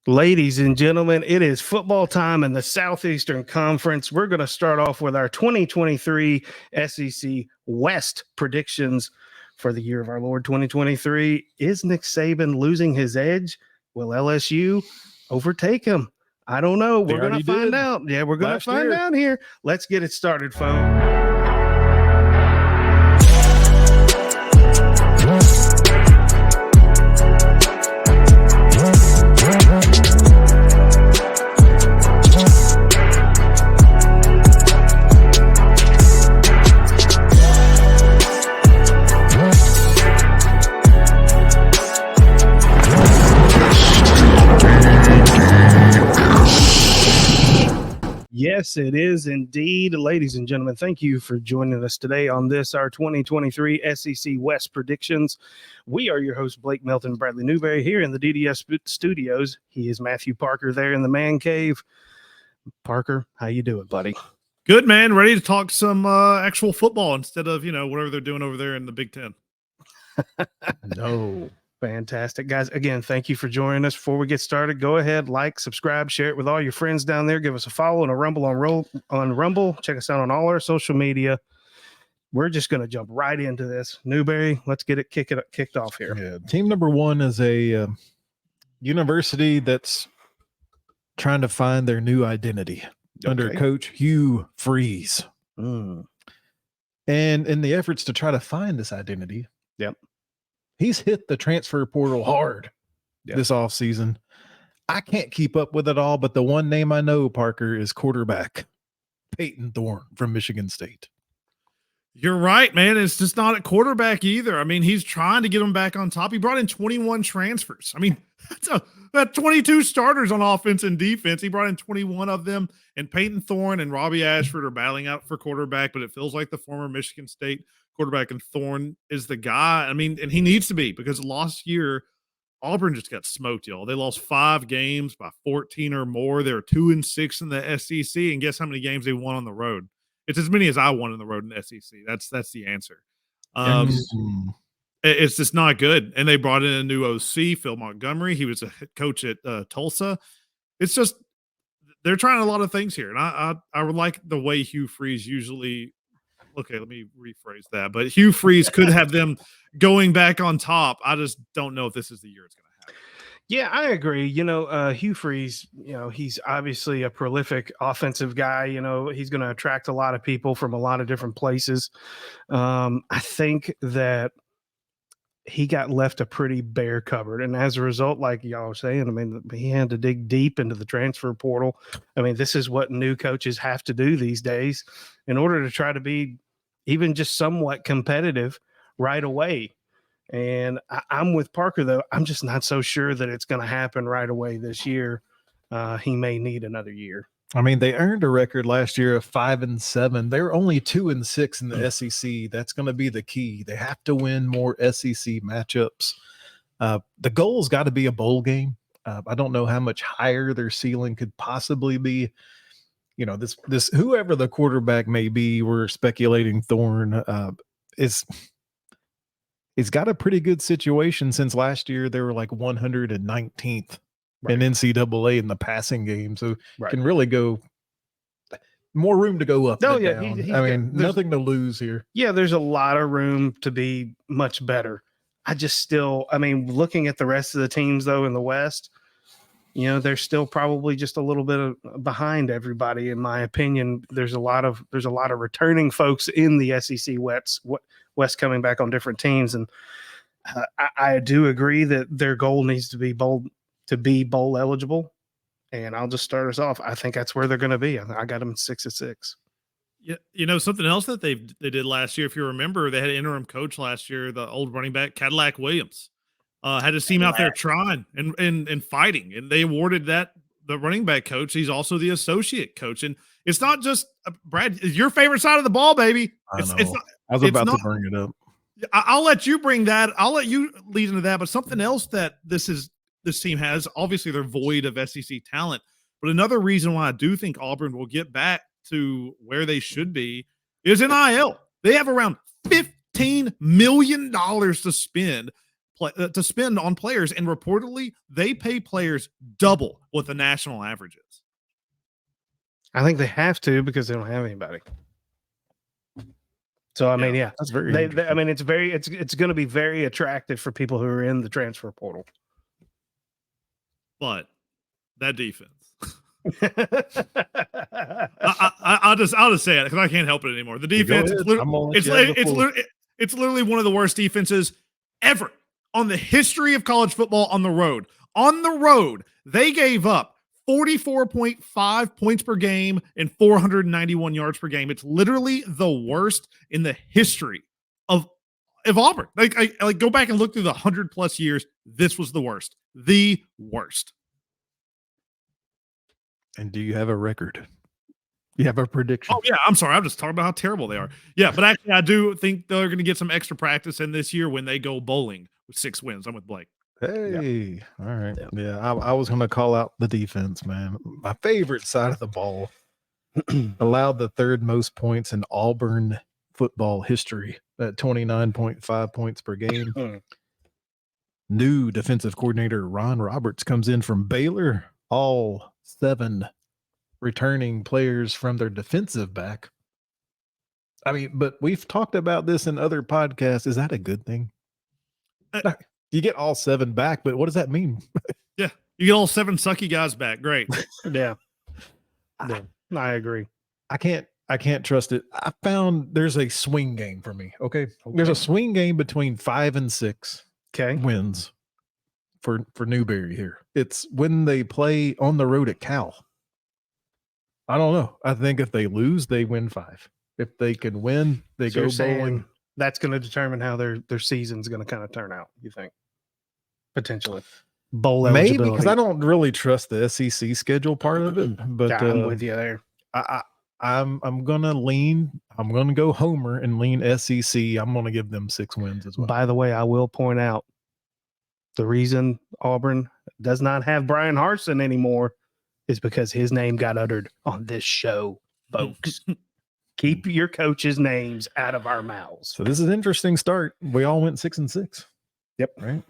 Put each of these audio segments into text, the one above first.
Ladies and gentlemen, it is football time in the Southeastern Conference. We're going to start off with our 2023 SEC West predictions for the year of our Lord 2023. Is Nick Saban losing his edge? Will LSU overtake him? I don't know. We're going to find out. Yeah, we're going to find out here. Let's get it started, folks. Yes, it is indeed. Ladies and gentlemen, thank you for joining us today on this, our 2023 SEC West predictions. We are your hosts, Blake Melton, Bradley Newberry, here in the DDS studios. He is Matthew Parker there in the man cave. Parker, how you doing, buddy? Good, man. Ready to talk some actual football instead of, whatever they're doing over there in the Big Ten. No. Fantastic, guys. Again, thank you for joining us. Before we get started, go ahead, like, subscribe, share it with all your friends down there. Give us a follow and a rumble on Rumble. Check us out on all our social media. We're just going to jump right into this. Newberry, let's get it kicked off here. Yeah, team number one is a university that's trying to find their new identity under Coach Hugh Freeze. And in the efforts to try to find this identity, he's hit the transfer portal hard this offseason. I can't keep up with it all, but the one name I know, Parker, is quarterback Peyton Thorne from Michigan State. You're right, man. It's just not at quarterback either. I mean, he's trying to get him back on top. He brought in 21 transfers. I mean, that's 22 starters on offense and defense. He brought in 21 of them, and Peyton Thorne and Robbie Ashford are battling out for quarterback, but it feels like the former Michigan State quarterback and Thorne is the guy. I mean, and he needs to be, because last year Auburn just got smoked, y'all. They lost 5 games by 14 or more. They were 2-6 in the SEC, and guess how many games they won on the road? It's as many as I won on the road in the SEC. That's the answer. It's just not good. And they brought in a new OC, Phil Montgomery. He was a head coach at Tulsa. It's just they're trying a lot of things here, and I would like the way Hugh Freeze usually. Okay, let me rephrase that. But Hugh Freeze could have them going back on top. I just don't know if this is the year it's going to happen. Yeah, I agree. Hugh Freeze, he's obviously a prolific offensive guy. He's going to attract a lot of people from a lot of different places. I think that he got left a pretty bare cupboard. And as a result, like y'all were saying, I mean, he had to dig deep into the transfer portal. I mean, this is what new coaches have to do these days in order to try to be even just somewhat competitive right away. And I'm with Parker, though. I'm just not so sure that it's going to happen right away this year. He may need another year. I mean, they earned a record last year of 5-7. They were only 2-6 in the SEC. That's going to be the key. They have to win more SEC matchups. The goal's got to be a bowl game. I don't know how much higher their ceiling could possibly be. This whoever the quarterback may be, we're speculating Thorne he's got a pretty good situation since last year. They were like 119th in NCAA in the passing game. So can really go more room to go up. Oh, yeah. Nothing to lose here. Yeah, there's a lot of room to be much better. Looking at the rest of the teams, though, in the West, they're still probably just a little bit behind everybody, in my opinion. There's a lot of returning folks in the SEC West coming back on different teams. And I do agree that their goal needs to be bowl eligible. And I'll just start us off. I think that's where they're going to be. I got them 6-6. Yeah, something else that they did last year, if you remember, they had an interim coach last year, the old running back Cadillac Williams. Had his team out there trying and fighting, and they awarded that the running back coach. He's also the associate coach, and it's not just Brad. It's your favorite side of the ball, baby. I was about to bring it up. I'll let you bring that. I'll let you lead into that. But something else that this team has, obviously they're void of SEC talent, but another reason why I do think Auburn will get back to where they should be is NIL. They have around $15 million to spend. to spend on players, and reportedly they pay players double what the national average is. I think they have to because they don't have anybody. So I mean, yeah, That's very. I mean, it's going to be very attractive for people who are in the transfer portal. But that defense, I'll just say it because I can't help it anymore. The defense, it's literally one of the worst defenses ever on the history of college football on the road. On the road, they gave up 44.5 points per game and 491 yards per game. It's literally the worst in the history of Auburn. Like go back and look through the 100+ years. This was the worst. The worst. And do you have a record? You have a prediction? Oh, yeah. I'm sorry. I'm just talking about how terrible they are. Yeah, but actually, I do think they're going to get some extra practice in this year when they go bowling with 6 wins. I'm with Blake. Hey, all right. Yeah, I was going to call out the defense, man. My favorite side of the ball allowed the 3rd most points in Auburn football history at 29.5 points per game. New defensive coordinator Ron Roberts comes in from Baylor. All 7 returning players from their defensive back. I mean, but we've talked about this in other podcasts. Is that a good thing? You get all 7 back, but what does that mean? Yeah, you get all 7 sucky guys back. Great. Yeah, I agree. I can't trust it. I found there's a swing game for me. Okay. There's a swing game between 5 and 6 wins for Newberry here. It's when they play on the road at Cal. I don't know. I think if they lose, they win 5. If they can win, they go bowling. That's going to determine how their season's going to kind of turn out, you think? Potentially. Bowl eligibility. Maybe, because I don't really trust the SEC schedule part of it. But yeah, I'm with you there. I'm gonna go Homer and lean SEC. I'm gonna give them 6 wins as well. By the way, I will point out the reason Auburn does not have Brian Harsin anymore is because his name got uttered on this show, folks. Keep your coaches' names out of our mouths. So this is an interesting start. We all went 6 and 6. Yep. Right.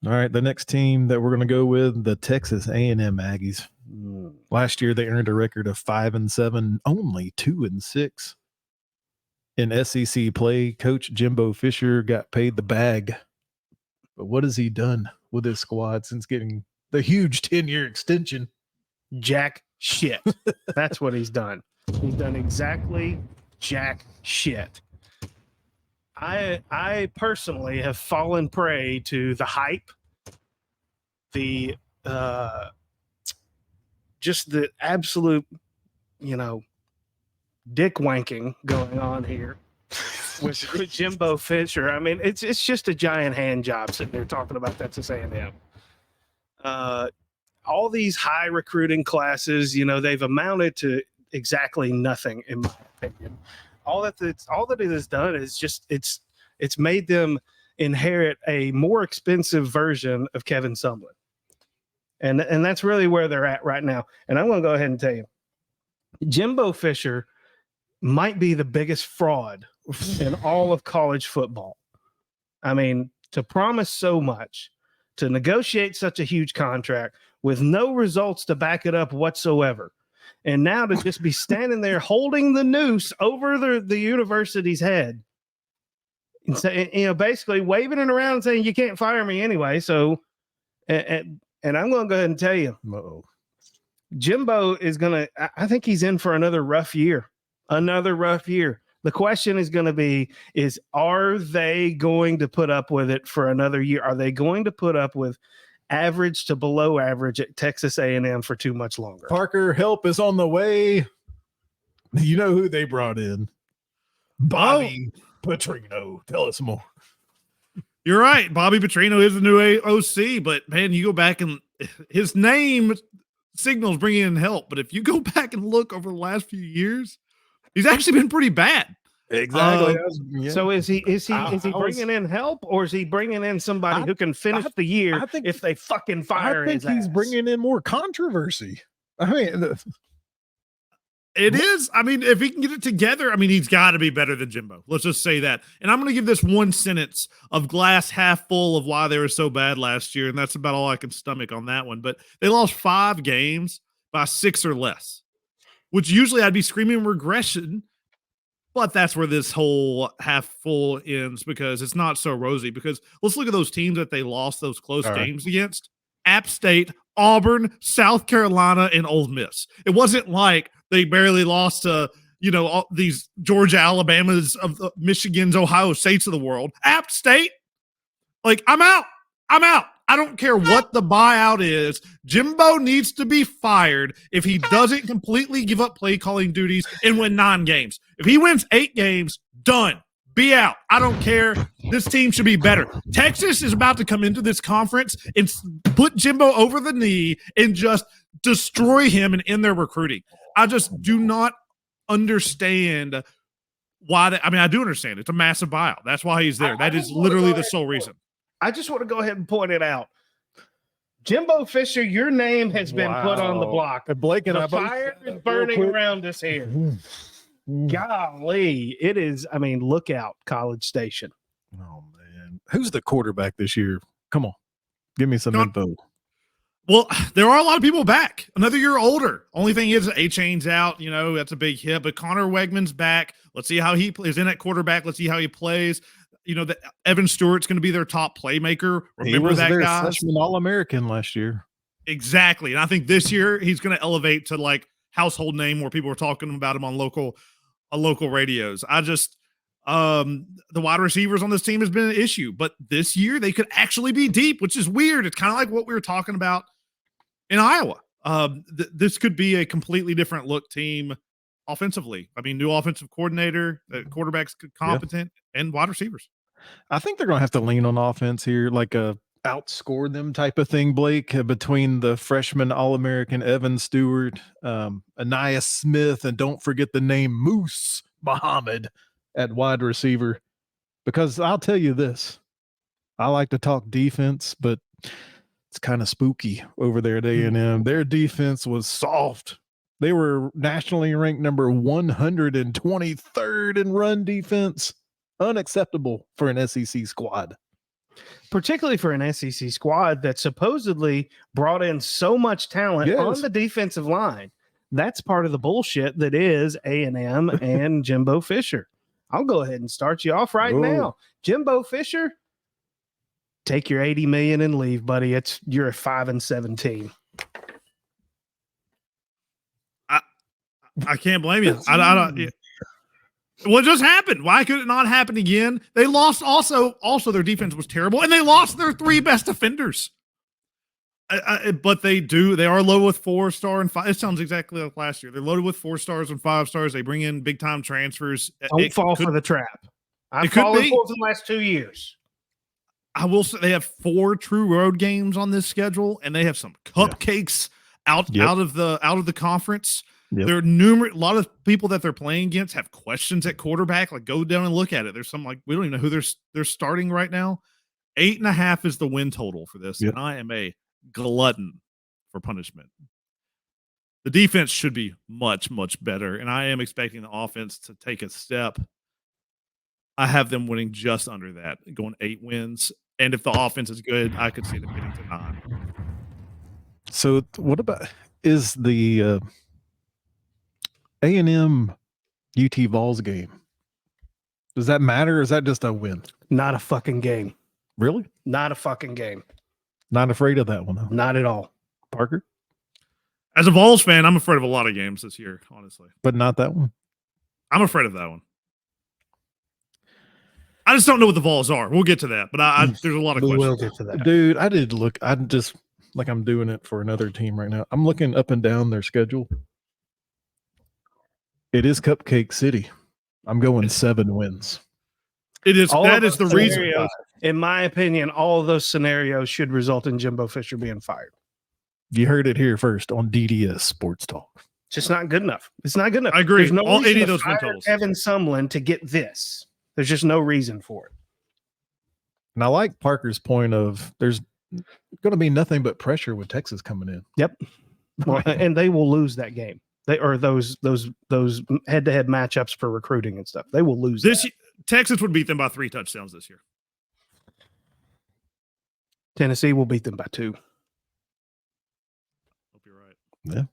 All right. The next team that we're going to go with, the Texas A&M Aggies. Last year they earned a record of 5 and 7, only 2 and 6 in SEC play. Coach Jimbo Fisher got paid the bag, but what has he done with his squad since getting the huge 10-year extension? Jack shit. That's what he's done. He's done exactly jack shit. I personally have fallen prey to the hype, the just the absolute, dick wanking going on here with Jimbo Fisher. I mean, it's just a giant hand job sitting there talking about Texas A&M. All these high recruiting classes, they've amounted to exactly nothing, in my opinion. All that it has done is just it's made them inherit a more expensive version of Kevin Sumlin. And that's really where they're at right now. And I'm going to go ahead and tell you, Jimbo Fisher might be the biggest fraud in all of college football. I mean, to promise so much, to negotiate such a huge contract with no results to back it up whatsoever, and now to just be standing there holding the noose over the university's head and say, basically waving it around and saying, you can't fire me anyway. So, and I'm going to go ahead and tell you, Jimbo is I think he's in for another rough year. The question is going to be, are they going to put up with it for another year? Are they going to put up with average to below average at Texas A&M for too much longer? Parker, help is on the way. You know who they brought in? Bobby Petrino. Tell us more. You're right. Bobby Petrino is the new OC, but man, you go back and his name signals bringing in help. But if you go back and look over the last few years, he's actually been pretty bad. Exactly. So is he bringing in help, or is he bringing in somebody who can finish the year if they fucking fire his ass? I think he's bringing in more controversy. I mean, It is. I mean, if he can get it together, I mean, he's got to be better than Jimbo. Let's just say that. And I'm going to give this one sentence of glass half full of why they were so bad last year, and that's about all I can stomach on that one. But they lost 5 games by 6 or less, which usually I'd be screaming regression. But that's where this whole half full ends because it's not so rosy. Because let's look at those teams that they lost those close games against. App State, Auburn, South Carolina, and Ole Miss. It wasn't like they barely lost to, all these Georgia, Alabamas, of the Michigans, Ohio States of the world. App State, I'm out. I don't care what the buyout is. Jimbo needs to be fired if he doesn't completely give up play calling duties and win 9 games. If he wins 8 games, done. Be out. I don't care. This team should be better. Texas is about to come into this conference and put Jimbo over the knee and just destroy him and end their recruiting. I just do not understand why. I do understand. It's a massive buyout. That's why he's there. That is literally the sole reason. I just want to go ahead and point it out. Jimbo Fisher, your name has been put on the block. Blake and the fire is burning around us here. Golly, it is. Look out, College Station. Oh, man. Who's the quarterback this year? Come on. Give me some info. Well, there are a lot of people back. Another year older. Only thing is A-Chain's out. That's a big hit. But Connor Wegman's back. Let's see how he plays in at quarterback. Let's see how he plays. That Evan Stewart's going to be their top playmaker. Remember that guy? Freshman All-American last year. Exactly. And I think this year he's going to elevate to household name where people are talking about him on local radios. The wide receivers on this team has been an issue, but this year they could actually be deep, which is weird. It's kind of like what we were talking about in Iowa. This could be a completely different look team offensively. New offensive coordinator, quarterback's competent, and wide receivers. I think they're going to have to lean on offense here, like a outscore them type of thing, Blake, between the freshman All-American Evan Stewart, Anais Smith, and don't forget the name Moose Muhammad at wide receiver. Because I'll tell you this, I like to talk defense, but it's kind of spooky over there at A&M. Their defense was soft. They were nationally ranked number 123rd in run defense. Unacceptable for an SEC squad. Particularly for an SEC squad that supposedly brought in so much talent on the defensive line. That's part of the bullshit that is A&M and Jimbo Fisher. I'll go ahead and start you off now. Jimbo Fisher, take your $80 million and leave, buddy. You're a 5-17. I can't blame you. I don't. What just happened? Why could it not happen again? They lost also their defense was terrible, and they lost their 3 best defenders. But they are low with 4-star and 5. It sounds exactly like last year. They're loaded with 4 stars and 5 stars. They bring in big time transfers. Don't fall for the trap. I've fallen for the last 2 years. I will say they have 4 true road games on this schedule, and they have some cupcakes out of the conference. Yep. There are a lot of people that they're playing against have questions at quarterback. Go down and look at it. There's some we don't even know who they're starting right now. 8.5 is the win total for this, and I am a glutton for punishment. The defense should be much, much better, and I am expecting the offense to take a step. I have them winning just under that, going 8 wins, and if the offense is good, I could see them getting to 9. So what about is the A&M UT Vols game? Does that matter, or is that just a win? Not a fucking game. Really? Not a fucking game. Not afraid of that one, though. Not at all. Parker? As a Vols fan, I'm afraid of a lot of games this year, honestly. But not that one? I'm afraid of that one. I just don't know what the Vols are. We'll get to that, but there's a lot of questions. We'll get to that. Dude, I did look. I just, like I'm doing it for another team right now. I'm looking up and down their schedule. It is Cupcake City. I'm going 7 wins. It is. That is the reason. In my opinion, all of those scenarios should result in Jimbo Fisher being fired. You heard it here first on DDS Sports Talk. Just not good enough. It's not good enough. I agree. There's no all 80 of those win totals. Evan Sumlin to get this. There's just no reason for it. And I like Parker's point of there's going to be nothing but pressure with Texas coming in. Yep. Well, and they will lose that game. They or those head-to-head matchups for recruiting and stuff. They will lose. Texas would beat them by 3 touchdowns this year. Tennessee will beat them by 2. Hope you're right. Yeah.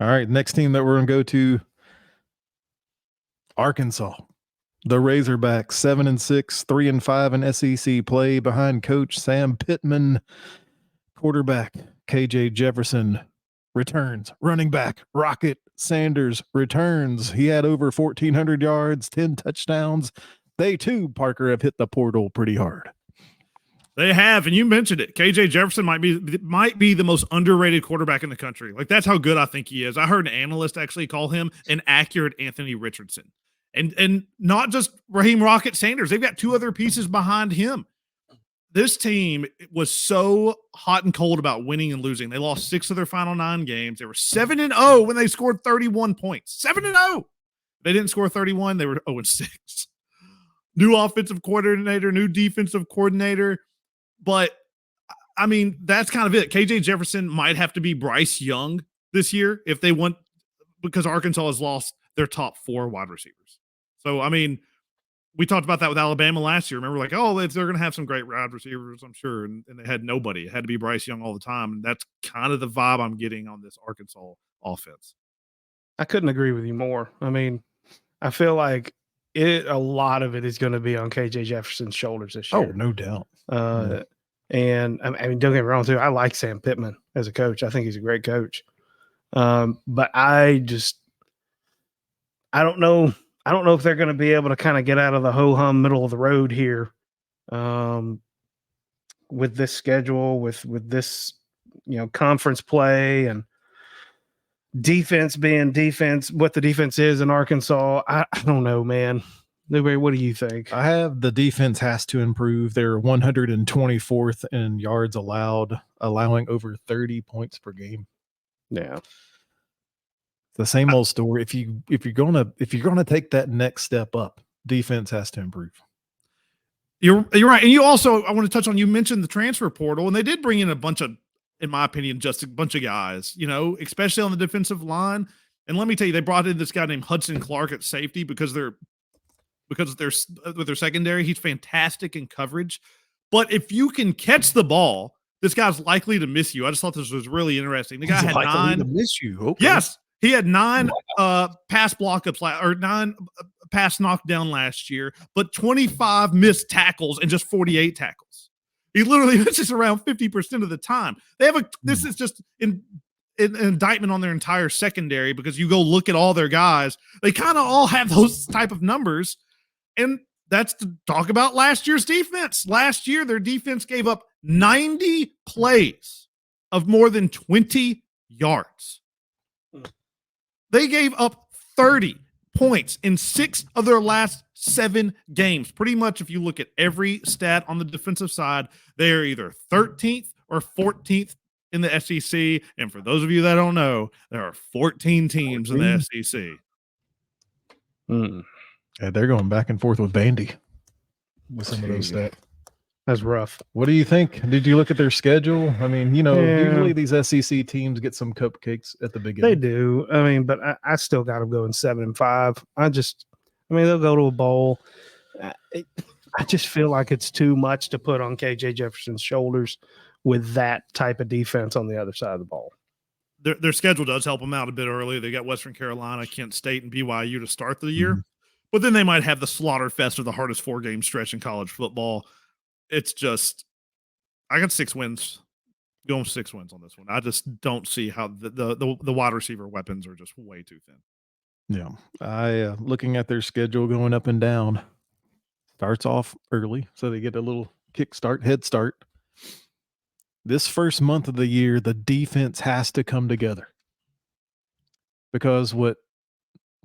All right. Next team that we're going to go to, Arkansas. The Razorbacks, 7-6, 3-5 in SEC play behind coach Sam Pittman. Quarterback KJ Jefferson returns. Running back Rocket Sanders returns. He had over 1,400 yards, 10 touchdowns. They too, Parker, have hit the portal pretty hard. They have, and you mentioned it. KJ Jefferson might be the most underrated quarterback in the country. Like, that's how good I think he is. I heard an analyst actually call him an accurate Anthony Richardson. And not just Raheem Rocket Sanders. They've got 2 other pieces behind him. This team was so hot and cold about winning and losing. They lost 6 of their final 9 games. They were 7-0 when they scored 31 points. 7-0. They didn't score 31. They were 0-6. New offensive coordinator, new defensive coordinator. But, I mean, that's kind of it. KJ Jefferson might have to be Bryce Young this year if they want, because Arkansas has lost their top 4 wide receivers. So, I mean, we talked about that with Alabama last year. Remember, like, oh, they're going to have some great wide receivers, I'm sure. And they had nobody. It had to be Bryce Young all the time. And that's kind of the vibe I'm getting on this Arkansas offense. I couldn't agree with you more. I mean, I feel like a lot of it is going to be on KJ Jefferson's shoulders this year. Oh, no doubt. And I mean, don't get me wrong, too. I like Sam Pittman as a coach. I think he's a great coach. But I don't know. I don't know if they're going to be able to kind of get out of the ho-hum middle of the road here with this schedule, with this, conference play and defense being defense, what the defense is in Arkansas. I don't know, man. Newberry, what do you think? I have the defense has to improve. They're 124th in yards allowed, allowing over 30 points per game. Yeah. The same old story. If you're gonna take that next step up, defense has to improve. You're right, and you also, I want to touch on, you mentioned the transfer portal, and they did bring in a bunch of, in my opinion, just a bunch of guys, especially on the defensive line. And let me tell you, they brought in this guy named Hudson Clark at safety because with their secondary, he's fantastic in coverage. But if you can catch the ball, this guy's likely to miss you. I just thought this was really interesting. The guy had 9 to miss you. Okay. Yes. He had 9 pass block-ups or 9 pass knockdown last year, but 25 missed tackles and just 48 tackles. He literally misses around 50% of the time. They have this is just an indictment on their entire secondary, because you go look at all their guys, they kind of all have those type of numbers. And that's to talk about last year's defense. Last year, their defense gave up 90 plays of more than 20 yards. They gave up 30 points in 6 of their last 7 games. Pretty much, if you look at every stat on the defensive side, they are either 13th or 14th in the SEC. And for those of you that don't know, there are 14 teams in the SEC. Yeah, they're going back and forth with Vandy with some of those stats. That's rough. What do you think? Did you look at their schedule? I mean, usually these SEC teams get some cupcakes at the beginning. They do. I mean, but I still got them going 7-5. They'll go to a bowl. I just feel like it's too much to put on KJ Jefferson's shoulders with that type of defense on the other side of the ball. Their schedule does help them out a bit early. They got Western Carolina, Kent State, and BYU to start the year. But then they might have the slaughter fest of the hardest 4-game stretch in college football. It's just, I got 6 wins. Going 6 wins on this one. I just don't see how the wide receiver weapons are just way too thin. Yeah. I looking at their schedule going up and down. Starts off early, so they get a little head start. This first month of the year, the defense has to come together. Because what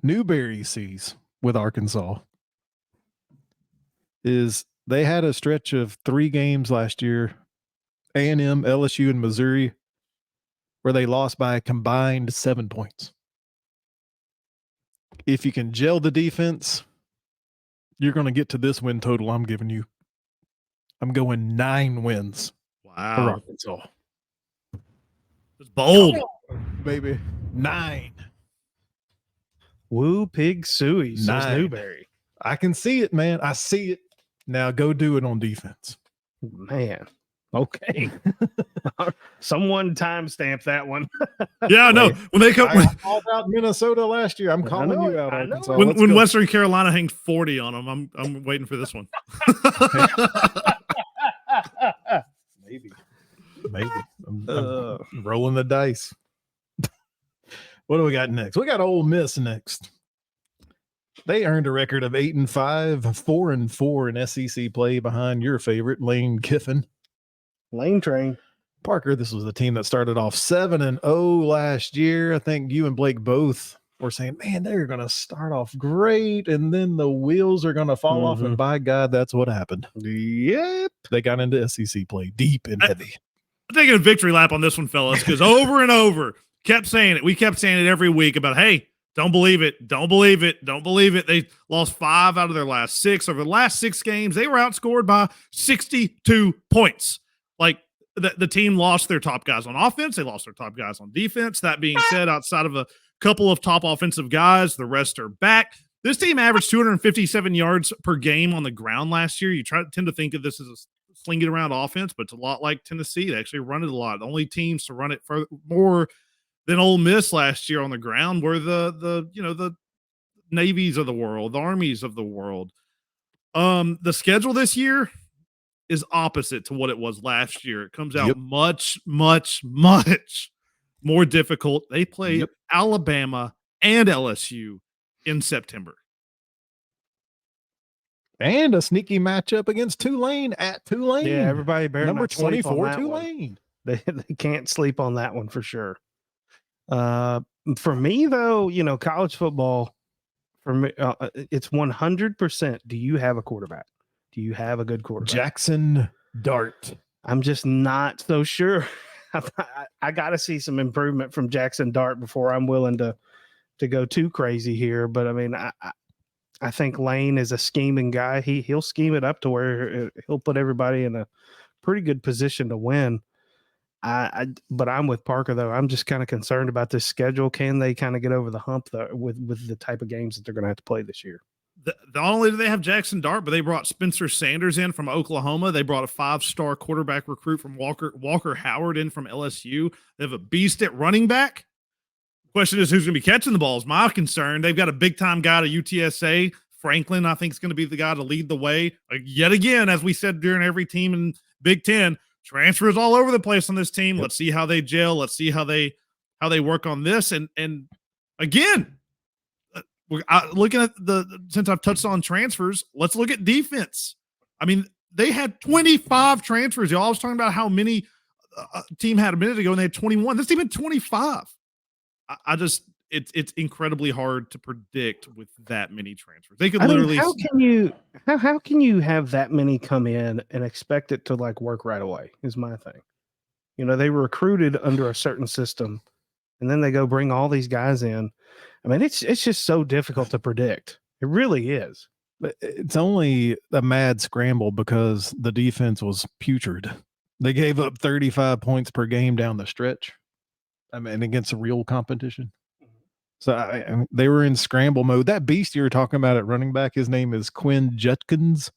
Newberry sees with Arkansas is they had a stretch of 3 games last year, A&M, LSU, and Missouri, where they lost by a combined 7 points. If you can gel the defense, you're going to get to this win total I'm giving you. I'm going 9 wins for Wow. Arkansas. It's bold. baby. 9. Woo pig suey, says 9. Newberry. I can see it, man. I see it. Now go do it on defense. Man. Okay. Someone timestamp that one. Yeah, no. Wait, When they come, I called out Minnesota last year. I'm calling know you it. out, I know Arkansas. it. when Let's when go. Western Carolina hangs 40 on them, I'm waiting for this one. Maybe. I'm rolling the dice. What do we got next? We got Ole Miss next. They earned a record of 8-5, 4-4 in SEC play behind your favorite Lane Kiffin. Lane train. Parker, this was the team that started off 7-0 last year. I think you and Blake both were saying, man, they're going to start off great, and then the wheels are going to fall off. And by God, that's what happened. Yep. They got into SEC play deep and heavy. I'm taking a victory lap on this one, fellas, because over and over, kept saying it. We kept saying it every week about, hey, don't believe it. Don't believe it. Don't believe it. They lost 5 out of their last 6. Over the last 6 games, they were outscored by 62 points. Like, the team lost their top guys on offense. They lost their top guys on defense. That being said, outside of a couple of top offensive guys, the rest are back. This team averaged 257 yards per game on the ground last year. You tend to think of this as a sling it around offense, but it's a lot like Tennessee. They actually run it a lot. The only teams to run it for more than Ole Miss last year on the ground were the Navies of the world, the Armies of the world. The schedule this year is opposite to what it was last year. It comes out much, much, much more difficult. They play Alabama and LSU in September. And a sneaky matchup against Tulane at Tulane. Yeah, everybody better number not sleep on 24 that one. Tulane. They can't sleep on that one for sure. For me, though, college football, for me, it's 100%. Do you have a quarterback? Do you have a good quarterback? Jackson Dart. I'm just not so sure. I got to see some improvement from Jackson Dart before I'm willing to go too crazy here. But I mean, I think Lane is a scheming guy. He'll scheme it up to where he'll put everybody in a pretty good position to win. But I'm with Parker, though. I'm just kind of concerned about this schedule. Can they kind of get over the hump with the type of games that they're going to have to play this year? Not only do they have Jackson Dart, but they brought Spencer Sanders in from Oklahoma. They brought a 5-star quarterback recruit from Walker Howard in from LSU. They have a beast at running back. Question is, who's going to be catching the ball is my concern. They've got a big-time guy to UTSA. Franklin, I think, is going to be the guy to lead the way. Yet again, as we said during every team in Big Ten, transfers all over the place on this team. Let's see how they gel. Let's see how they work on this. And again, looking at since I've touched on transfers, let's look at defense. I mean, they had 25 transfers. Y'all was talking about how many team had a minute ago, and they had 21. This team had 25. It's incredibly hard to predict with that many transfers. They could literally. How can you have that many come in and expect it to like work right away? Is my thing. They were recruited under a certain system, and then they go bring all these guys in. I mean, it's just so difficult to predict. It really is. But it's only a mad scramble because the defense was putrid. They gave up 35 points per game down the stretch. I mean, against a real competition. So I mean, they were in scramble mode. That beast you were talking about at running back, his name is Quinn Judkins,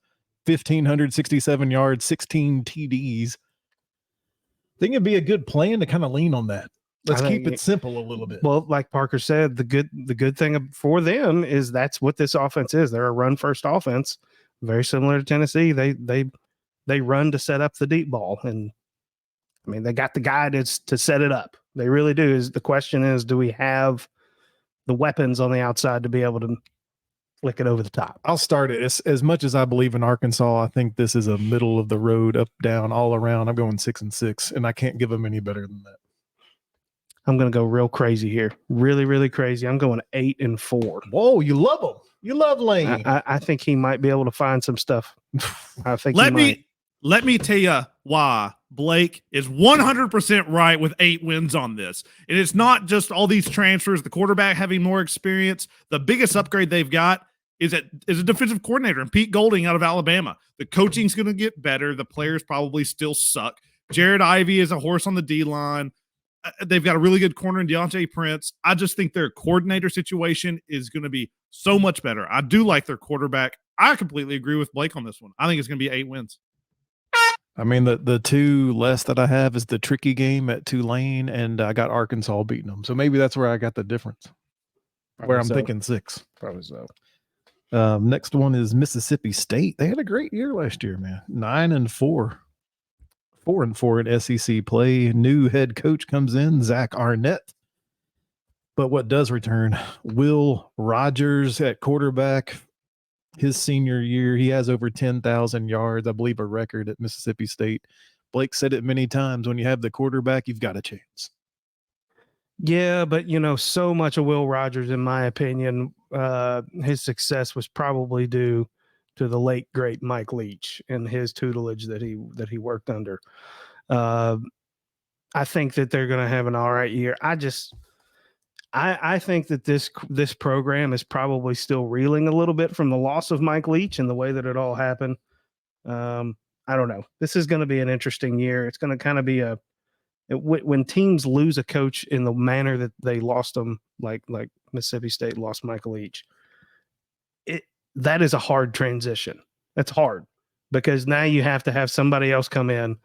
1,567 yards, 16 TDs. I think it'd be a good plan to kind of lean on that. Let's keep it simple a little bit. Well, like Parker said, the good thing for them is that's what this offense is. They're a run first offense, very similar to Tennessee. They run to set up the deep ball, and I mean they got the guy to set it up. They really do. The question is, do we have the weapons on the outside to be able to flick it over the top? I'll start it. As much as I believe in Arkansas, I think this is a middle of the road, up, down, all around. I'm going 6-6, and I can't give them any better than that. I'm going to go real crazy here. Really, really crazy. I'm going 8-4. Whoa, you love him. You love Lane. I think he might be able to find some stuff. I think let me tell you why Blake is 100% right with 8 wins on this. And it's not just all these transfers, the quarterback having more experience. The biggest upgrade they've got is a defensive coordinator, and Pete Golding out of Alabama. The coaching's going to get better. The players probably still suck. Jared Ivey is a horse on the D-line. they've got a really good corner in Deontay Prince. I just think their coordinator situation is going to be so much better. I do like their quarterback. I completely agree with Blake on this one. I think it's going to be 8 wins. I mean, the two less that I have is the tricky game at Tulane, and I got Arkansas beating them. So maybe that's where I got the difference. Where I'm thinking 6. Probably so. Next one is Mississippi State. They had a great year last year, man. 9-4. 4-4 in SEC play. New head coach comes in, Zach Arnett. But what does return? Will Rogers at quarterback. His senior year, he has over 10,000 yards, I believe a record at Mississippi State. Blake said it many times, when you have the quarterback, you've got a chance. Yeah, but so much of Will Rogers, in my opinion, his success was probably due to the late great Mike Leach and his tutelage that he worked under. I think that they're going to have an all right year. I think that this program is probably still reeling a little bit from the loss of Mike Leach and the way that it all happened. I don't know. This is going to be an interesting year. It's going to kind of be when teams lose a coach in the manner that they lost him, like Mississippi State lost Michael Leach. That is a hard transition. That's hard because now you have to have somebody else come in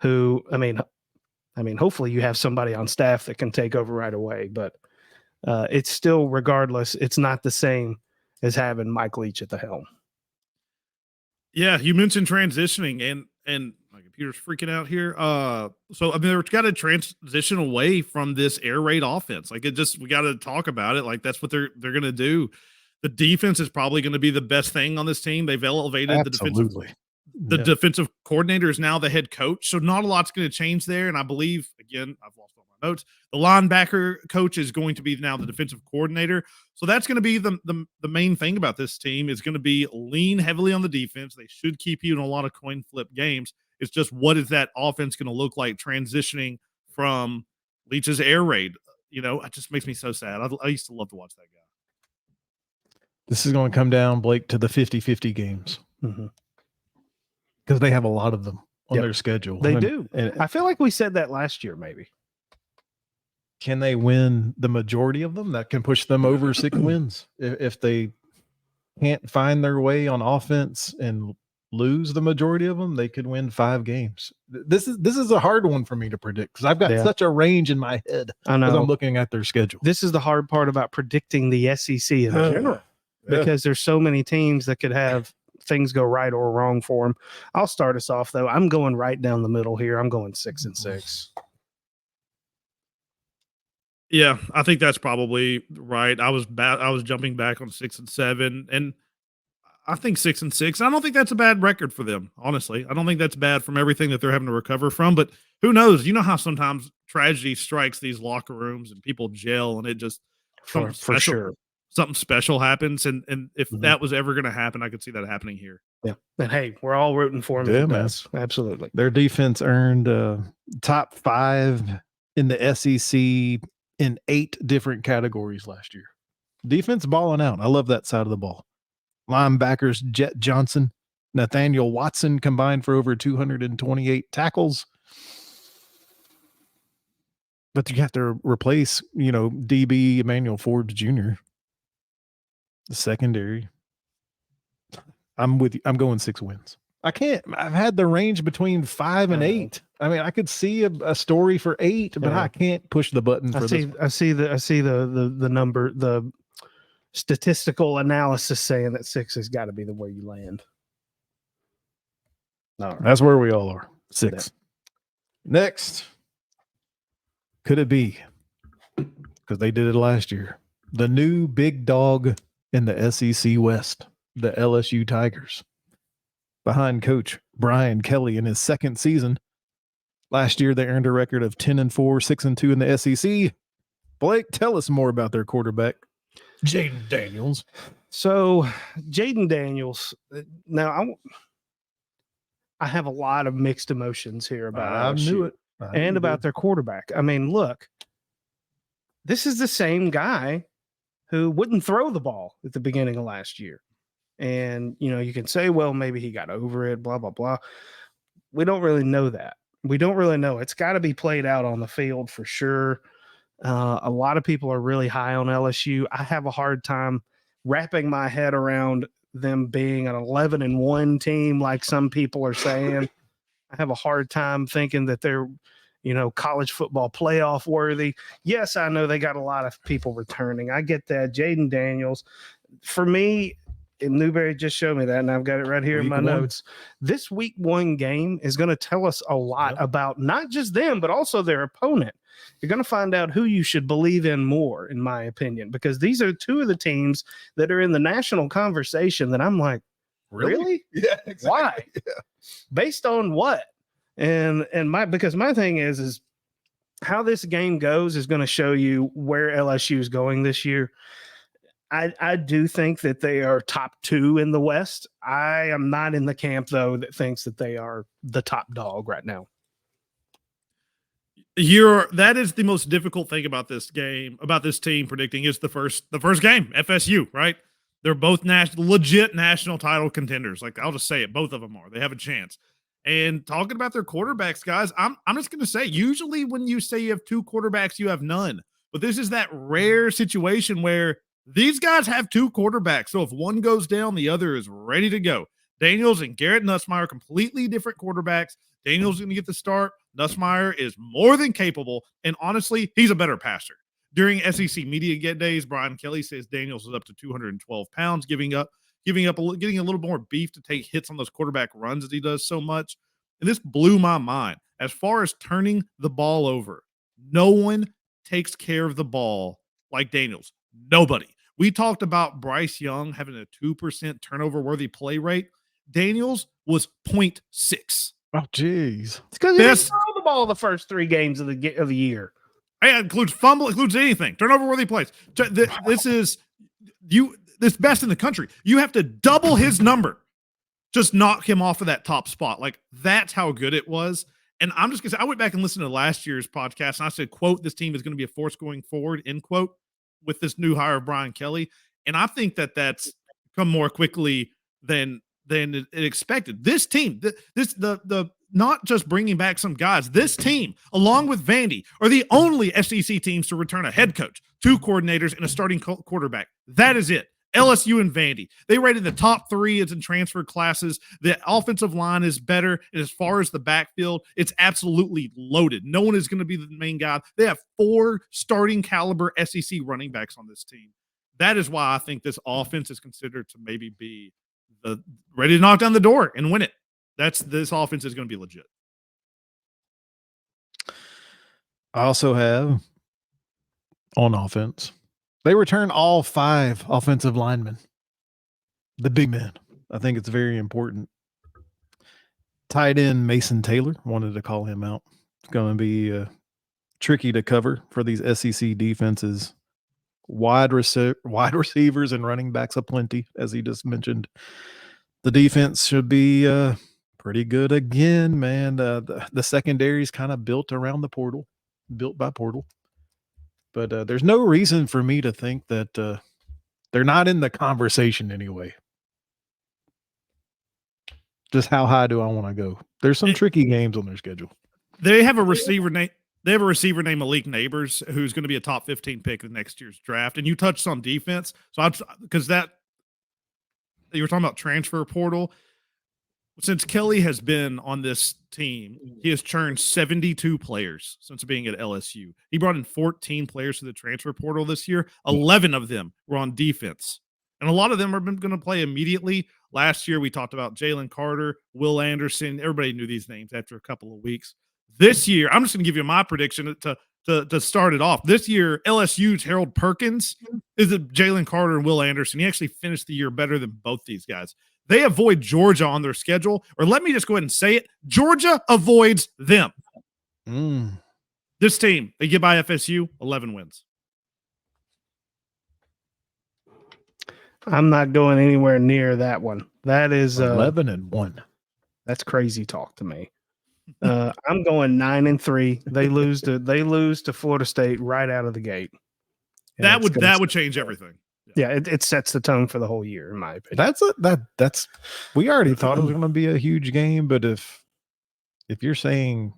who, I mean, hopefully you have somebody on staff that can take over right away, but it's still, regardless, it's not the same as having Mike Leach at the helm. Yeah, you mentioned transitioning, and my computer's freaking out here. So I mean, they've got to transition away from this air raid offense. Like, we got to talk about it. Like, that's what they're going to do. The defense is probably going to be the best thing on this team. They've elevated the defensive coordinator is now the head coach. So not a lot's going to change there. And I believe, again, I've lost all my notes, the linebacker coach is going to be now the defensive coordinator. So that's going to be the main thing about this team, is going to be lean heavily on the defense. They should keep you in a lot of coin flip games. It's just, what is that offense going to look like transitioning from Leach's air raid? It just makes me so sad. I used to love to watch that guy. This is going to come down, Blake, to the 50-50 games. Mm-hmm. Because they have a lot of them on their schedule. They do. And I feel like we said that last year, maybe. Can they win the majority of them? That can push them over 6 wins. If they can't find their way on offense and lose the majority of them, they could win 5 games. This is a hard one for me to predict because I've got such a range in my head as I'm looking at their schedule. This is the hard part about predicting the SEC in general, because there's so many teams that could have things go right or wrong for them. I'll start us off, though. I'm going right down the middle here. I'm going 6-6. Yeah, I think that's probably right. I was jumping back on 6 and 7, and I think 6 and 6. I don't think that's a bad record for them. Honestly, I don't think that's bad from everything that they're having to recover from. But who knows? You know how sometimes tragedy strikes these locker rooms and people gel, and it just for sure. Something special happens, and if that was ever going to happen, I could see that happening here. Yeah, and hey, we're all rooting for them. Yeah, man. Absolutely. Their defense earned top 5 in the SEC in 8 different categories last year. Defense balling out. I love that side of the ball. Linebackers Jet Johnson, Nathaniel Watson combined for over 228 tackles. But you have to replace, DB Emmanuel Forbes Jr. The secondary. I'm with you. I'm going 6 wins. I've had the range between 5 and 8. I mean, I could see a story for 8, but I can't push the button for this. I see the number, the statistical analysis saying that 6 has got to be the way you land. All right. That's where we all are. 6. Next. Could it be? Because they did it last year. The new big dog in the SEC West, the LSU Tigers. Behind coach Brian Kelly in his 2nd season. Last year, they earned a record of 10-4, 6-2 in the SEC. Blake, tell us more about their quarterback, Jaden Daniels. So, Jaden Daniels, now I have a lot of mixed emotions here about LSU. I knew it. And about their quarterback. I mean, look, this is the same guy who wouldn't throw the ball at the beginning of last year. And, you can say, well, maybe he got over it, blah, blah, blah. We don't really know that. We don't really know. It's got to be played out on the field for sure. A lot of people are really high on LSU. I have a hard time wrapping my head around them being an 11-1 team, like some people are saying. I have a hard time thinking that they're, college football playoff worthy. Yes, I know they got a lot of people returning. I get that. Jaden Daniels, for me, and Newberry just showed me that, and I've got it right here in my notes. This week 1 game is going to tell us a lot about not just them, but also their opponent. You're going to find out who you should believe in more, in my opinion, because these are 2 of the teams that are in the national conversation that I'm like, really? Yeah, exactly. Why? Yeah. Based on what? Because my thing is how this game goes is going to show you where LSU is going this year. I do think that they are top 2 in the West. I am not in the camp, though, that thinks that they are the top dog right now. That is the most difficult thing about this game, about this team predicting is the first game, FSU, right? They're both legit national title contenders. Like, I'll just say it, both of them are. They have a chance. And talking about their quarterbacks, guys, I'm just going to say, usually when you say you have 2 quarterbacks, you have none. But this is that rare situation where these guys have 2 quarterbacks. So if one goes down, the other is ready to go. Daniels and Garrett Nussmeier, completely different quarterbacks. Daniels is going to get the start. Nussmeier is more than capable. And honestly, he's a better passer. During SEC media days, Brian Kelly says Daniels is up to 212 pounds, getting a little more beef to take hits on those quarterback runs as he does so much. And this blew my mind. As far as turning the ball over, no one takes care of the ball like Daniels. Nobody. We talked about Bryce Young having a 2% turnover-worthy play rate. Daniels was 0.6. Oh, geez. It's because he didn't throw the ball the first 3 games of the year. It includes fumble, includes anything. Turnover-worthy plays. This is this best in the country. You have to double his number. Just knock him off of that top spot. Like, that's how good it was. And I'm just going to say, I went back and listened to last year's podcast, and I said, quote, this team is going to be a force going forward, end quote, with this new hire of Brian Kelly. And I think that that's come more quickly than it expected. This team, the not just bringing back some guys, this team, along with Vandy, are the only SEC teams to return a head coach, 2 coordinators, and a starting quarterback. That is it. LSU and Vandy. They rated the top 3 as in transfer classes. The offensive line is better. And as far as the backfield, it's absolutely loaded. No one is going to be the main guy. They have 4 starting caliber SEC running backs on this team. That is why I think this offense is considered to maybe be ready to knock down the door and win it. This offense is going to be legit. I also have on offense, they return all 5 offensive linemen, the big men. I think it's very important. Tight end Mason Taylor, wanted to call him out. It's going to be tricky to cover for these SEC defenses. Wide receivers and running backs aplenty, as he just mentioned. The defense should be pretty good again, man. The secondary is kind of built by portal. But there's no reason for me to think that they're not in the conversation anyway. Just how high do I want to go? There's some tricky games on their schedule. They have a receiver named Malik Neighbors, who's going to be a top 15 pick in next year's draft. And you touched on defense, so because you were talking about transfer portal. Since Kelly has been on this team, he has churned 72 players since being at LSU. He brought in 14 players to the transfer portal this year. 11 of them were on defense. And a lot of them are going to play immediately. Last year, we talked about Jalen Carter, Will Anderson. Everybody knew these names after a couple of weeks. This year, I'm just going to give you my prediction to start it off. This year, LSU's Harold Perkins is Jalen Carter and Will Anderson. He actually finished the year better than both these guys. They avoid Georgia on their schedule, or let me just go ahead and say it. Georgia avoids them. This team, they get by FSU, 11 wins. I'm not going anywhere near that one. That is 11-1. That's crazy talk to me. I'm going 9-3. They lose to Florida State right out of the gate. That would change everything. Yeah, it sets the tone for the whole year, in my opinion. That's we already thought it was going to be a huge game, but if you're saying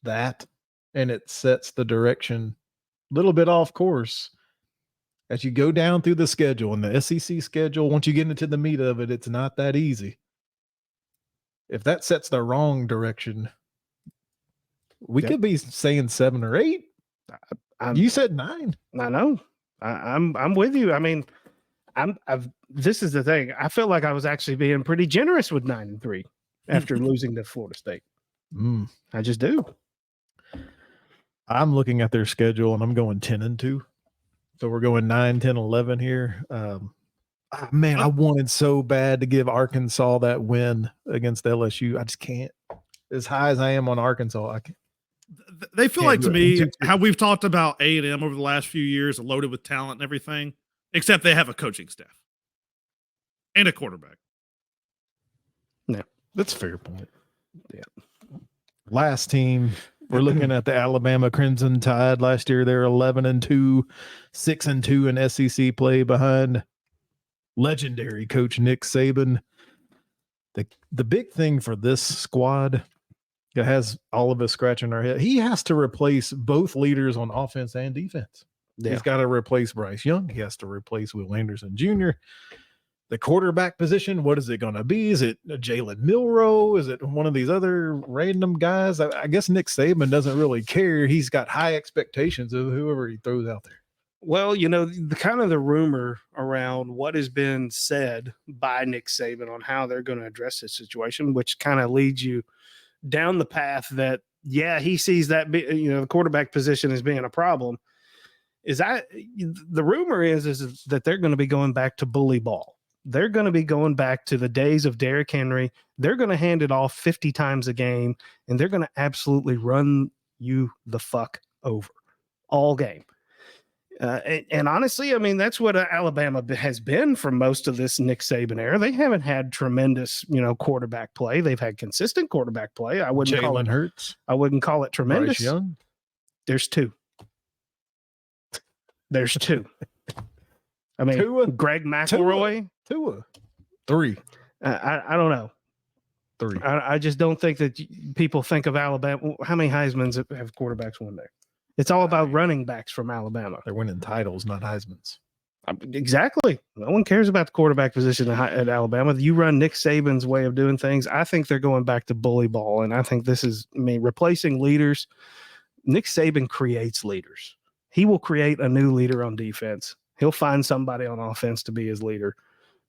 that, and it sets the direction a little bit off course as you go down through the schedule. And the SEC schedule, once you get into the meat of it, it's not that easy. If that sets the wrong direction, we could be saying 7 or 8. You said 9. I know. I'm with you. I mean, this is the thing. I feel like I was actually being pretty generous with 9-3 after losing to Florida State. I just do. I'm looking at their schedule and I'm going 10-2. So we're going 9, 10, 11 here. Man, I wanted so bad to give Arkansas that win against LSU. I just can't. As high as I am on Arkansas, I can't. They feel like, to me, how we've talked about A&M over the last few years, loaded with talent and everything, except they have a coaching staff and a quarterback. Yeah, that's a fair point. Yeah. Last team, we're looking at the Alabama Crimson Tide. Last year, they're 11-2, 6-2 in SEC play behind legendary coach Nick Saban. The big thing for this squad, it has all of us scratching our head. He has to replace both leaders on offense and defense. Yeah. He's got to replace Bryce Young. He has to replace Will Anderson Jr. The quarterback position, what is it going to be? Is it Jalen Milroe? Is it one of these other random guys? I guess Nick Saban doesn't really care. He's got high expectations of whoever he throws out there. Well, the rumor around what has been said by Nick Saban on how they're going to address this situation, which kind of leads you down the path that, he sees that, the quarterback position as being a problem. The rumor is that they're going to be going back to bully ball. They're going to be going back to the days of Derrick Henry. They're going to hand it off 50 times a game, and they're going to absolutely run you the fuck over all game. And honestly, I mean, that's what Alabama has been for most of this Nick Saban era. They haven't had tremendous, quarterback play. They've had consistent quarterback play. I wouldn't call it Hurts. I wouldn't call it tremendous. Bryce Young. There's two. I mean, Tua. Greg McElroy. Tua. 3. I don't know. 3. I just don't think that people think of Alabama. How many Heismans have quarterbacks won there? It's all about running backs from Alabama. They're winning titles, not Heismans. Exactly. No one cares about the quarterback position at Alabama. You run Nick Saban's way of doing things. I think they're going back to bully ball, and I think this is, replacing leaders. Nick Saban creates leaders. He will create a new leader on defense. He'll find somebody on offense to be his leader.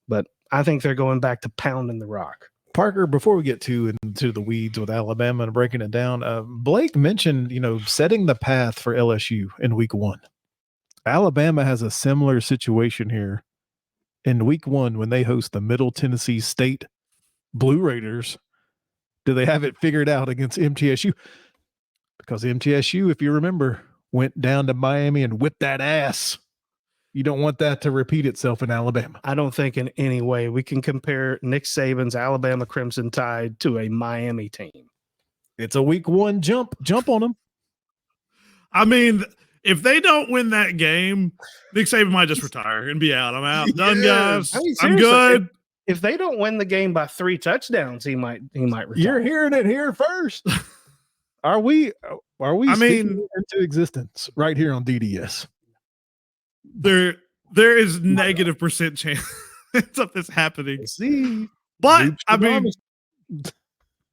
But I think they're going back to pounding the rock. Parker, before we get into the weeds with Alabama and breaking it down, Blake mentioned, setting the path for LSU in week 1. Alabama has a similar situation here in week 1 when they host the Middle Tennessee State Blue Raiders. Do they have it figured out against MTSU? Because MTSU, if you remember, went down to Miami and whipped that ass. You don't want that to repeat itself in Alabama. I don't think in any way we can compare Nick Saban's Alabama Crimson Tide to a Miami team. It's a week 1 jump on them. I mean, if they don't win that game, Nick Saban might just retire and be out. I'm out. Done, guys. I mean, I'm good. If they don't win the game by 3 touchdowns, he might retire. You're hearing it here first. Are we into existence right here on DDS? There is negative % chance of this happening. See, but I mean,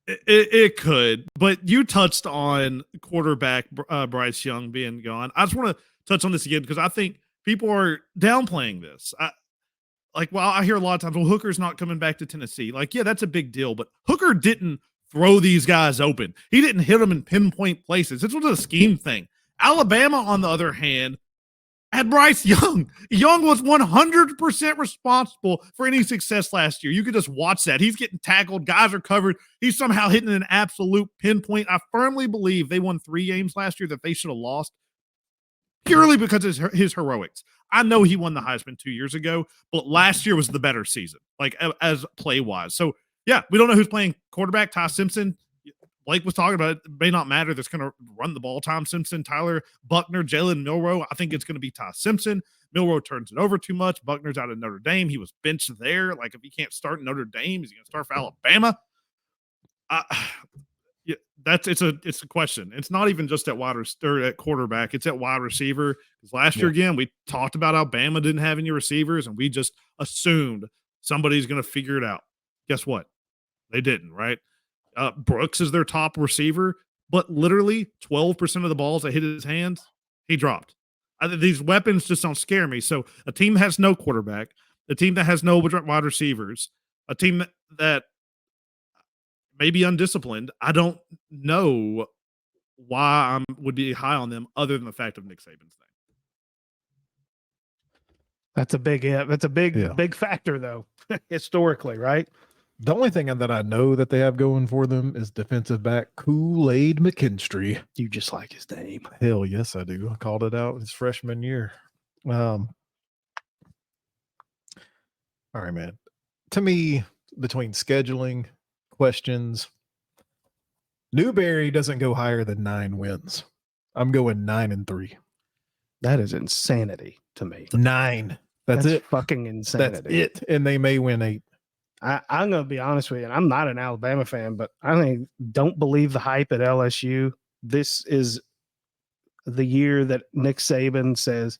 it could. But you touched on quarterback Bryce Young being gone. I just want to touch on this again because I think people are downplaying this. I hear a lot of times, well, Hooker's not coming back to Tennessee. Yeah, that's a big deal. But Hooker didn't throw these guys open. He didn't hit them in pinpoint places. This was a scheme thing. Alabama, on the other hand, had Bryce Young. Young was 100% responsible for any success last year. You could just watch that. He's getting tackled. Guys are covered. He's somehow hitting an absolute pinpoint. I firmly believe they won 3 games last year that they should have lost purely because of his heroics. I know he won the Heisman 2 years ago, but last year was the better season, as play-wise. So, yeah, we don't know who's playing quarterback. Ty Simpson, Blake was talking about, it may not matter. That's going to run the ball. Tom Simpson, Tyler Buckner, Jalen Milroe. I think it's going to be Ty Simpson. Milroe turns it over too much. Buckner's out of Notre Dame. He was benched there. If he can't start Notre Dame, is he going to start for Alabama? it's a question. It's not even just at at quarterback. It's at wide receiver. Because last year, again, we talked about Alabama didn't have any receivers, and we just assumed somebody's going to figure it out. Guess what? They didn't, right? Brooks is their top receiver, but literally 12% of the balls that hit his hands, he dropped. These weapons just don't scare me. So a team that has no quarterback, a team that has no wide receivers, a team that may be undisciplined, I don't know why I would be high on them other than the fact of Nick Saban's name. That's a big factor though, historically, right? The only thing that I know that they have going for them is defensive back Kool-Aid McKinstry. You just like his name. Hell yes, I do. I called it out his freshman year. All right, man. To me, between scheduling, questions, Newberry doesn't go higher than 9 wins. I'm going 9-3. That is insanity to me. 9. That's it. Fucking insanity. That's it. And they may win 8. I'm going to be honest with you, and I'm not an Alabama fan, but don't believe the hype at LSU. This is the year that Nick Saban says,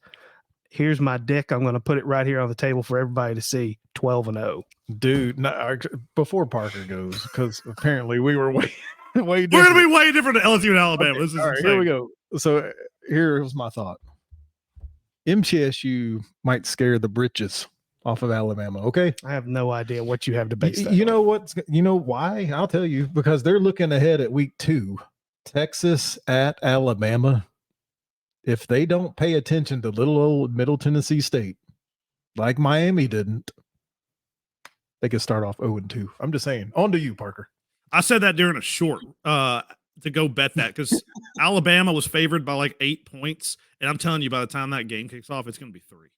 here's my dick. I'm going to put it right here on the table for everybody to see. 12-0. Dude, before Parker goes, because apparently we were way different. We're going to be way different than LSU and Alabama. Okay, This is all right, insane. here we go. So here's my thought. MTSU might scare the britches off of Alabama. Okay. I have no idea what you have to base that You on. know why? I'll tell you, because they're looking ahead at week 2, Texas at Alabama. If they don't pay attention to little old Middle Tennessee State, like Miami didn't, they could start off 0-2. I'm just saying. On to you, Parker. I said that during a short to go bet that because Alabama was favored by like 8 points, and I'm telling you, by the time that game kicks off, it's going to be 3.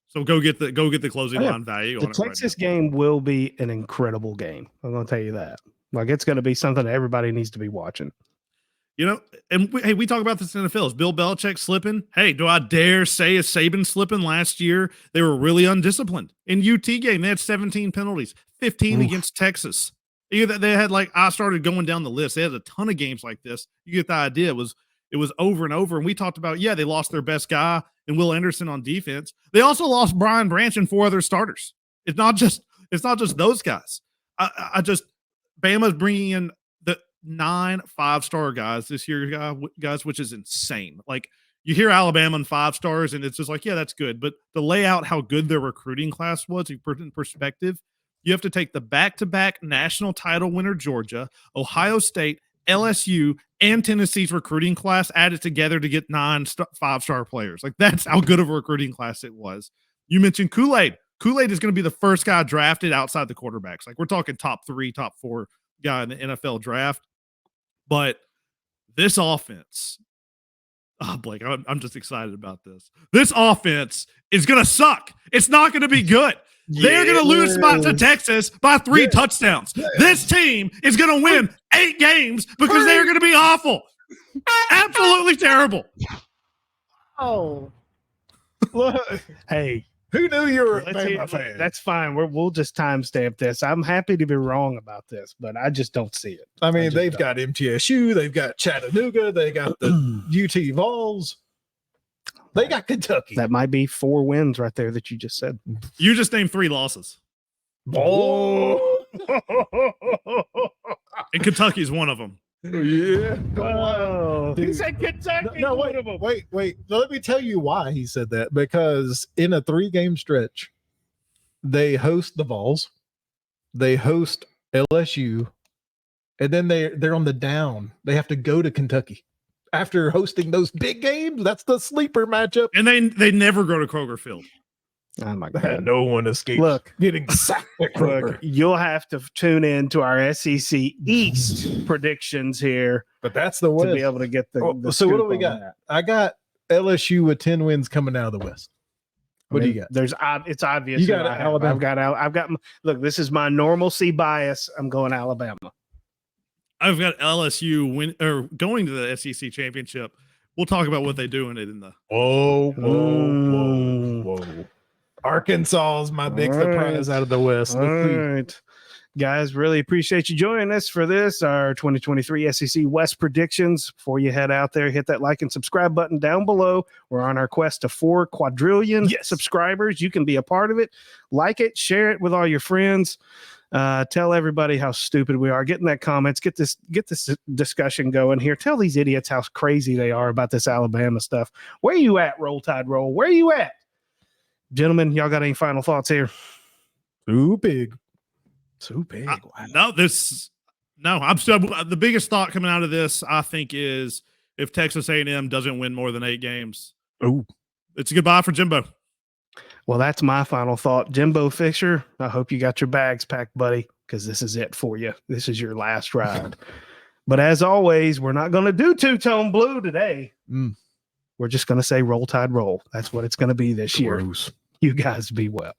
So go get the closing line value. The Texas game will be an incredible game. I'm going to tell you that. Like, it's going to be something that everybody needs to be watching. You know, and we talk about this in the NFL. Is Bill Belichick slipping? Hey, do I dare say is Saban slipping? Last year, they were really undisciplined. In UT game, they had 17 penalties, 15 against Texas. They had I started going down the list. They had a ton of games like this. You get the idea. It was over and over. And we talked about, they lost their best guy and Will Anderson on defense. They also lost Brian Branch and 4 other starters. It's not just those guys. Bama's bringing in the 9 5-star guys this year, guys, which is insane. Like, you hear Alabama and 5 stars, and it's just like, that's good. But to lay out how good their recruiting class was, to put it in perspective, you have to take the back-to-back national title winner Georgia, Ohio State, LSU, and Tennessee's recruiting class added together to get 9 5-star players. Like, that's how good of a recruiting class it was. You mentioned Kool-Aid. Kool-Aid is going to be the first guy drafted outside the quarterbacks. Like, we're talking top 3, top 4 guy in the NFL draft. But this offense, Blake, I'm just excited about this. This offense is going to suck. It's not going to be good. They're going to lose to Texas by 3 touchdowns. This team is going to win 8 games because they're going to be awful. Absolutely terrible. Oh. Hey. Who knew you were a Bama fan? That's fine. We'll just timestamp this. I'm happy to be wrong about this, but I just don't see it. I mean, they've got MTSU, they've got Chattanooga, they got the UT Vols, they got Kentucky. That might be 4 wins right there that you just said. You just named 3 losses. Oh, and Kentucky is one of them. Yeah. Oh, he said Kentucky. No, wait. Let me tell you why he said that. Because in a 3-game stretch, they host the Vols, they host LSU, and then they're on the down. They have to go to Kentucky after hosting those big games. That's the sleeper matchup. And they never go to Kroger Field. Oh my God! No one escapes getting sacked at Kroger. Look, you'll have to tune in to our SEC East predictions here, But that's the West. to be able to get the. So what do scoop we on got? that. I got LSU with 10 wins coming out of the West. What do you got? It's obvious. You got who I have. Alabama. I've got. Look, this is my normalcy bias. I'm going Alabama. I've got LSU going to the SEC championship. We'll talk about what they do in it in the. Whoa. Arkansas is my big surprise out of the West. All right. Guys, really appreciate you joining us for this, our 2023 SEC West predictions. Before you head out there, hit that like and subscribe button down below. We're on our quest to 4 quadrillion subscribers. You can be a part of it. Like it, share it with all your friends. Tell everybody how stupid we are. Get in that comments. Get this discussion going here. Tell these idiots how crazy they are about this Alabama stuff. Where you at, Roll Tide Roll? Where you at? Gentlemen, y'all got any final thoughts here? Too big. So big. I'm still the biggest thought coming out of this, I think, is if Texas A&M doesn't win more than 8 games. Oh, it's a goodbye for Jimbo. Well, that's my final thought. Jimbo Fisher, I hope you got your bags packed, buddy, because this is it for you. This is your last ride. But as always, we're not going to do two-tone blue today. We're just going to say Roll Tide Roll. That's what it's going to be this year. You guys be well.